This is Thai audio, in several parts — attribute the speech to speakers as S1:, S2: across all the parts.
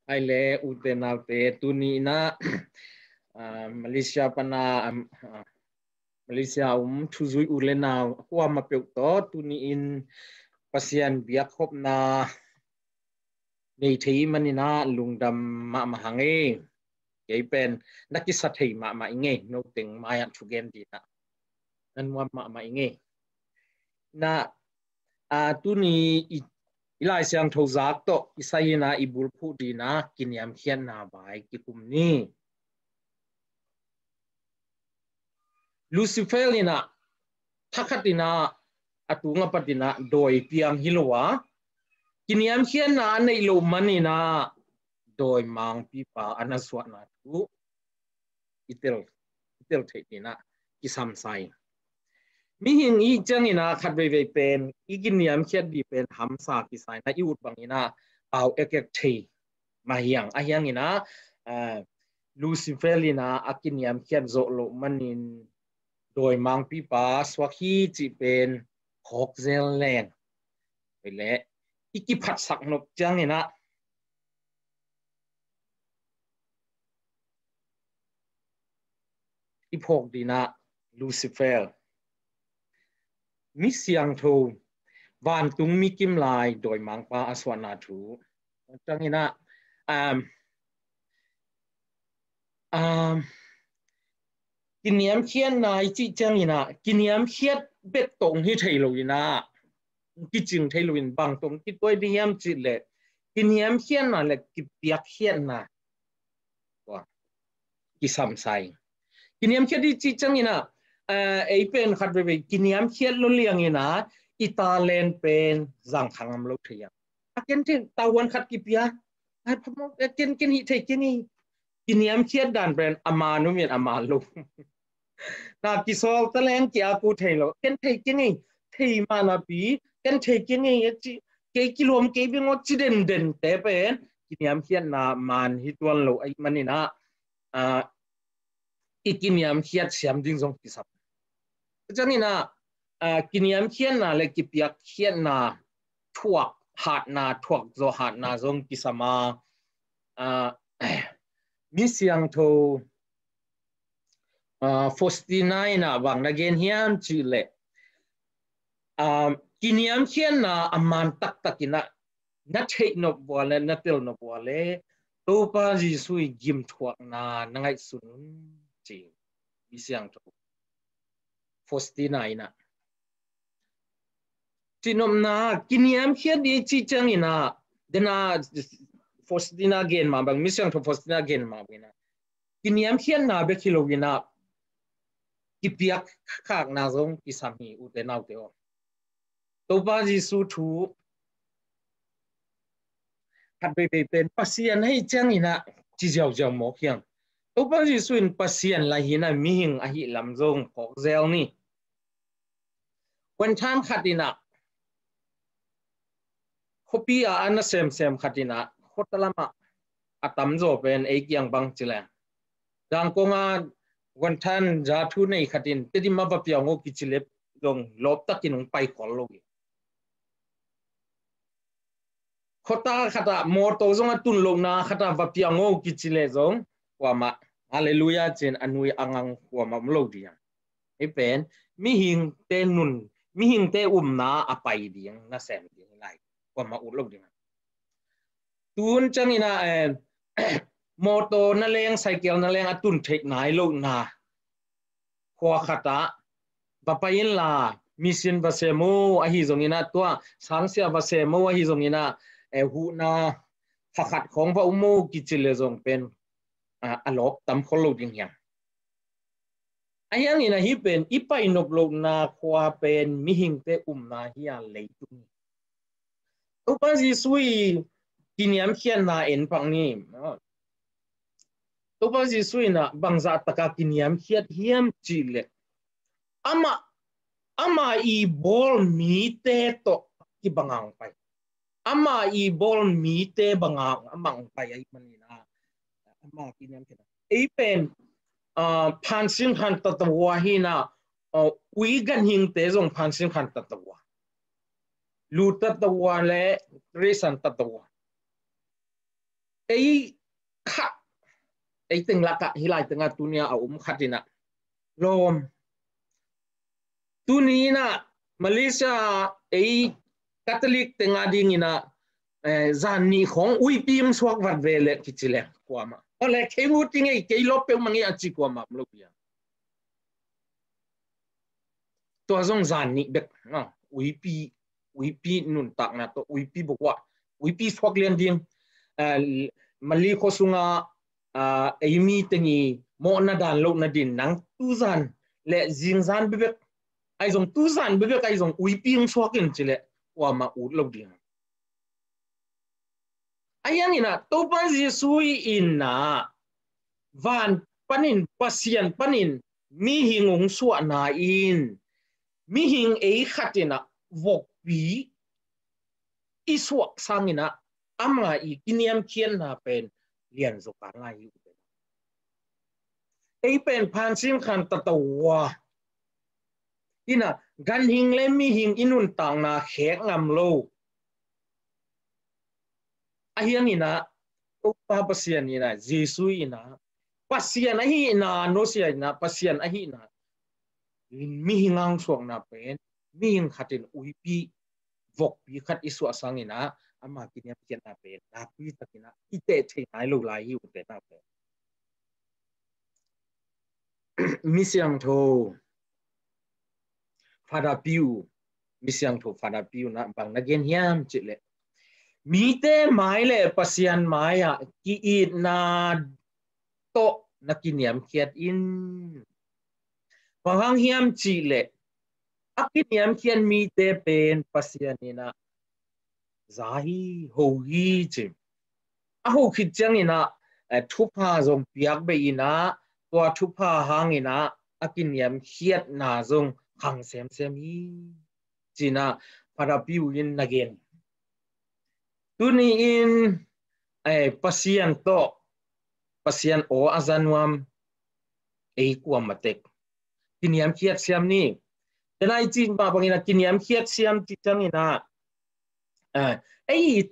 S1: ไอเล่อุเตนาเตตุนีนะมาเลเซียปนามาเลเซียทุจุยอุเลนาหัวมาเปียกโตตุนีอินปัสยันเบียกคบนาในที่มันนี่นะลุงดำมาหังเอยัยเป็นนักกิสัตย์มาอิงเงโนติงมายันทุเกนดีนะนั่นว่ามาอิงเงนะตุนีอีไลเซียงทจักโตอิสัยนะอิบุลพูดีนะกินยามเขียนนาบายกิคุมนี้ลูซิเฟอร์นี่นะทักขัดินะอตุงปฏินะโดยเพียงฮิโลวะกินยามเขียนนาในโลมันนี่นะโดยมังปีปาอนาสวนาทุอิเตลเทนี่นะกิสัมไซมีหิงอีจังนี่นะขัดไปเป็นอีกินยามเขียนดีเป็นหัมซากิไซนะอีอุดบางนี่นะเอาเอกเทมาเฮียงนี่นะลูซิเฟอร์นี่นะอากินยามเขียนโจโลมันนินโดยมังปีปาสวาคีจีเป็นฮอกเซลแลนไปแล้วอีกิพัดสักนกจังนี่นะอีพกดีนะลูซิเฟอร์มิเสียงโทวานตุงมีกิมลายโดยมังปาอสวนาทูจังนี่นะกินยามเขียนนายจีจังนี่นะกินยามเขียนเบ็ดตรงที่ไทยลุยนะกิจริงไทยลุยบางตรงกิตัวดียามจีเล็กินยามเขียนน่ะเล็กิเปียกเขียนน่ะว่ากิสัมไซกินยามเขียนดีจีจังนี่นะไอเป็นขัดไปกินยามเขียนลุเลียงนี่นะอิตาเลียนเป็นจังขังมลุกเทียอาเกนที่ตะวันขัดกิเปียไอ้พมเกนฮิไทยกินี่กินยามเขียนดันเป็นอามานุเมียนอามาลุกนากิสอลตะแลงเกียกูไทยlo kenไทยกินี่ไทยมานาปีเกันไทยกินี่จิเกกิลวมเกบิงอจิเด่นแต่เป็นกินยามเขียนนามันฮิตวันloไอ้มันนี่นะอีกินยามเขียนเสียมดิ้งซงกิสับจังนี่นะกินยามเขียนนาเลยกิเปียกเขียนนาทวกหาดนาทวกโซหาดนาซงกิสมามีเสียงโทฟอสตินายนะบางนักเรียนเฮียมจีเล่กินยามเขียนนะอามันตักกินะนัดเช็นบัวเล่นัดเตลนบัวเล่ตัวป้าจีสุยกิมทวกนานังไอสุนจีมีเสียงโทฟอสตินายนะจีนอมนากินยามเขียนดีจีจังนี่นะเดน่าฟอสตินาเกนมาบางมีเสียงโทฟอสตินาเกนมาบินะกินยามเขียนนาเบคิโลกินะกิเปียกขากนาซงกิสามีอุเตนเอาเตอตัวป้าจีสุทูขัดไปเป็นปัสยันให้จังนี่นะจีเจ้าหมอกยังตัวป้าจีสุนปัสยันลาหินะมีหิงอหิลำซงพอกเซลนี่วันท่านขัดดินะคบีอันนั้นเซมขัดดินะขดตละมาอัตมโจเป็นเอกยังบังจิเลดังกงาวันท่านจะทุนในขัดินแต่ที่มาแบบอย่างโง่กิจเล็บลงลบตักกินลงไปขอลงขดตาขัดมอโต้จงตุนลงนะขัดแบบอย่างโง่กิจเล็บจงว่ามาฮาเลลูยาเจนอนุยอังว่ามาโลดีอย่างไอ้เป็นมีหิงเตนุนมีหิงเตนาอภัยดีอย่างน่าแสนดีไรว่ามาอุดโลดีอย่างตุนจังนี่นะมอโต้นั่นเลงไซเคิลนั่นเลงตุนเทคไหนโลกนาขวาขัดบะไปยินลามิสินบาเซโมอหิจงนี่นะตัวสังเสียบาเซโมอหิจงนี่นะหูนาขัดของพระอุโมกิจเลจงเป็นอลบตำคนโลกอย่างไอ้ยังนี่นะฮิเป็นอีไปนบโลกนาขวาเป็นมิหิงเตนาฮิอาเลยตุนอุปนิสุยกินยามเขียนนาเอ็นปังนี่ตัวป้าจีสุยนะบางจัตตะกากินยามเขียดเฮียมจีเล่อามาอีบอลมีเตโตกิบังอังไปอามาอีบอลมีเตบังอังอามังไปไอ้มันนี่นะอามากินยามเขียดไอ้เป็นพันสิงขันตัตวะฮีนะอุยกันหิงเตจงพันสิงขันตัตวะลูตัตวะเล่เรสันตัตวะ ขัดตึงละกะฮิไลตึงอะตุเนียเอาขัดดินะลมตุนี้นะมาเลเซียคาทอลิกตึงอะดิ่งนะจานนี้ของอุยพิมสวกวัดเวลคิดเลยกว่ามาอะไรเคยมูติงเคยลบเปมังยันจิกว่ามาลูกยังตัวจงจานนี้เด็กนะอุยปีนุนตักนะตัวอุยปีบอกว่าอุยปีสวกเลียนดิ่งมาลีโคสุงะมีตึงโมนาดานโลกนาดินนังตุจันและจิงจันเบบไอจงตุจันเบบไอจงอุยปีงสวกินจิเลว่ามาอุดโลกดิ่งayan ina topan Jesui ina van panin pasien panin mi hingong suwa na in mi hing khatina vok pi iswak sangina ama kiniam kien na pen lian zo ka ngai pen phan sim khan tatawa ina gan hing le mi hing inun tang na khek ngam lo ahiang ina upa pasien ina Jesui ina pasien ahi ina no sia ina pasien ahi ina mi hingang suang na pen mi hing khatin uipi vok pi khat isu asang ina ama kiniam kian na pen na pi takina ite thei nai lo lai hi ute na pen mi siang tho fada piu mi siang tho fada piu na bang na gen hiam chile mi te mai le pasian mai ya ki it na to na kiniam kiat in pangang hiam chi le akiniam kian mi te pen pasian ina zahi ho hi chim a ho khit chang ina thupa zong piak be ina to thupa hang ina akiniam khiat na zong khang sem hi china para piu in again tuni in pasian to pasian o azanwam kuam matek kiniam khiat siam ni tenai chin ba bangina kiniam khiat siam ti changina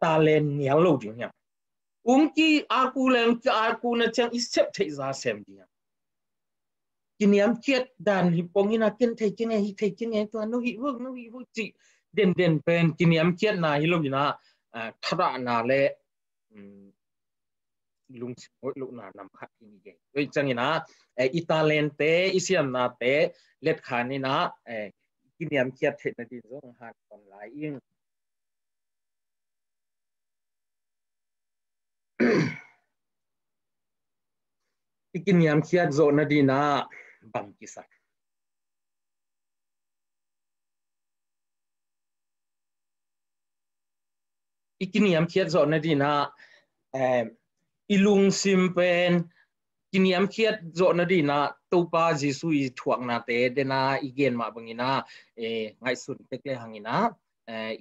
S1: talent niang lo ding ya ki aku leng aku na chang isep thei za sem dia kiniam khiat dan hi pongina ken thei ken hi thei ken to no hi wo chi den pen kiniam khiat na hi lo dina thara na le lung soi lu na nam khat ni ge oi changina talente isiam na te let khani na kiniam khiat thei na din zong han kon lai ing ikiniam khiat zo na dina bang kisa ikiniam khiat zo na dina ilung simpen kiniam khiat zo na dina topa Jesui thuak na te dena igen ma bangina ngai sun tekle hangina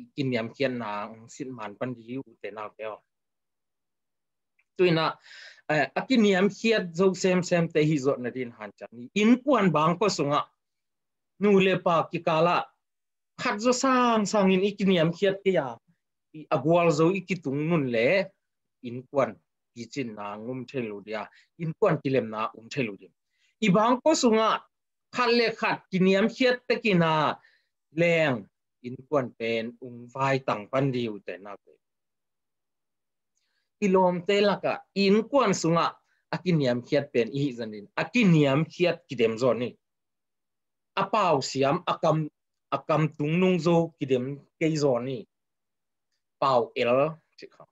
S1: ikiniam khiat na sin man pan di u te na te tuina akiniam khiat zo sem te hi zo na din han chani in kwan bang ko sunga nu le pa ki kala khat zo sang in ikiniam khiat ke ya agwal zo ikitung nun le in kwan kichin na ngum thelu dia in kwan kilem na thelu dia ibang ko sunga khat le khat kiniam khiat te kina leng in kwan pen vai tang pan diu te na te ilom te laka in kwan sunga akiniam khiat pen i zanin akiniam khiat kidem zon ni apau siam akam tung nung zo kidem ke zon ni pau el chikha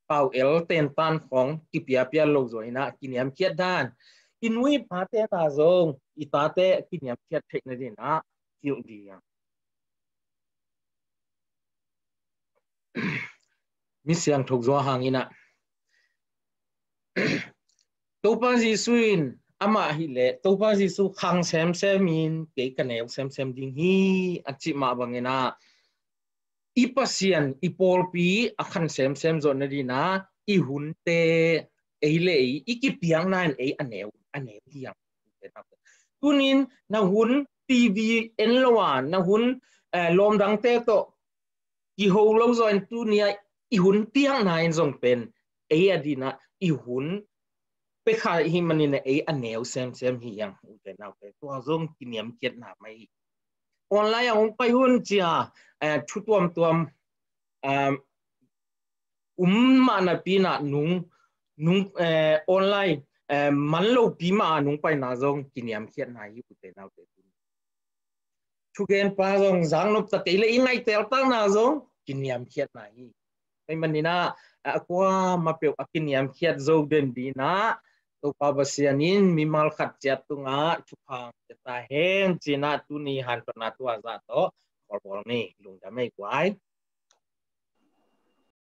S1: pau el ten tan khong ki pia lo zo ina kiniam khiat dan inui pa te ta zong ita te kiniam khiat thek na din na kiu dia mi siang thok zo hangina topa Jesuin ama hi le topa Jesu khang sem in ke kanew sem ding hi achi ma bangena ipasian ipolpi akhan sem zo na dina I hunte le ikipiang nan anew hiang tunin na hun TV enlowan na hun lom dang te to I ho lo zo en tunia I hun piang na in zong pen ดีนะอีหุ่นไปขายหิมันนี่อันแนวเซมหิยังอุตนาตัวซงกินยำเกียดหนาไม่ออนไลน์อย่างไปหุ่นจ้าชุดตัวมานะปีน่ะนุงออนไลน์มันโลปีมานุงไปน่าซงกินยำเกียดหนาอยู่อุตนาชุกเอนปาซงจังนบตะเกลอิงไงเตลตั้งน่าซงกินยำเกียดหนาอีไอ้มันนี่นะaku ma pe akin yam khiat zo den di na to pa basianin mi mal khat chat tu nga chuphang ta heng china tu ni han na tu za to bol ni lung da mai kwai